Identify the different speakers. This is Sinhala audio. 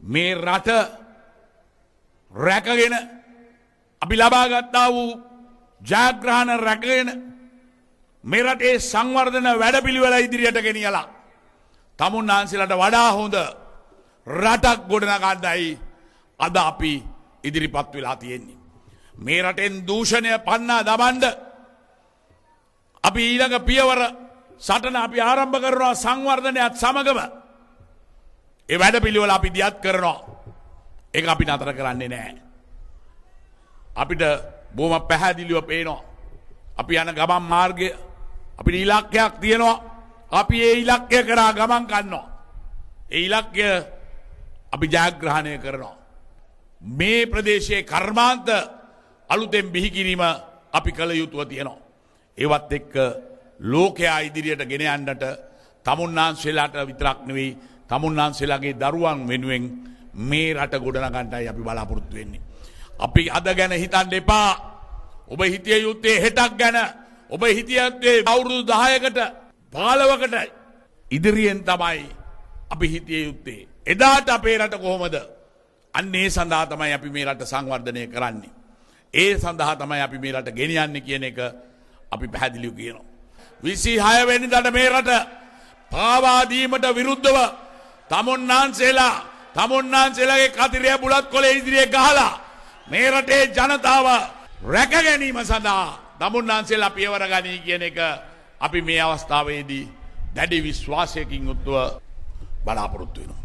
Speaker 1: මේ රට රැකගෙන අපි ලබා ගත්තා වූ ජයග්‍රහණ රැකගෙන මේ රටේ සංවර්ධන වැඩපිළිවෙල ඉදිරියට ගෙනියලා තමුන්නාන්සේලාට වඩා හොඳ රටක් ගොඩනගන්නයි අද අපි ඉදිරිපත් වෙලා තියෙන්නේ. මේ රටෙන් දූෂණය පන්නා දමන්න අපි ඊළඟ පියවර සටන අපි ආරම්භ කරනවා සංවර්ධනයත් සමගම ඒ වැඩපිළිවෙල අපි දියත් කරනවා. ඒක අපි නතර කරන්නේ නැහැ. අපිට බොහොම පැහැදිලිව පේනවා අපි යන ගමන් මාර්ගය අපිට ඉලක්කයක් තියෙනවා. අපි ඒ ඉලක්කය කරා ගමන් කරනවා. ඒ ඉලක්කය අපි ජයග්‍රහණය කරනවා. මේ ප්‍රදේශයේ කර්මාන්ත අලුතෙන් බිහි කිරීම අපි කළ යුතුව තියෙනවා. ඒවත් එක්ක ලෝකයා ඉදිරියට ගෙන යන්නට තමුන්නාන්සේලාට විතරක් නෙවෙයි තමුන්නාන්සේලාගේ දරුවන් වෙනුවෙන් මේ රට ගොඩනගන්නයි අපි බලාපොරොත්තු වෙන්නේ. අපි අද ගැන හිතන්න එපා. ඔබ හිතිය යුත්තේ හෙටක් ගැන. ඔබ හිතිය යුත්තේ අවුරුදු 10කට 15කට ඉදිරියෙන් තමයි අපි හිතිය යුත්තේ. එදාට අපේ රට කොහොමද? අන්න ඒ සඳහා තමයි අපි මේ රට සංවර්ධනය කරන්නේ. ඒ සඳහා තමයි අපි මේ රට ගෙනියන්නේ කියන එක අපි පැහැදිලිව කියනවා. 26 වෙනිදාට මේ රට පාවා දීමට විරුද්ධව තමුන්නාන්සේලාගේ කතිරය බුලත් කොලේ ඉදිරියේ ගහලා මේ රටේ ජනතාව රැක ගැනීම සඳහා තමුන්නාන්සේලා පියවර ගනී කියන එක අපි මේ අවස්ථාවේදී දැඩි විශ්වාසයකින් යුක්තව බලාපොරොත්තු වෙනවා.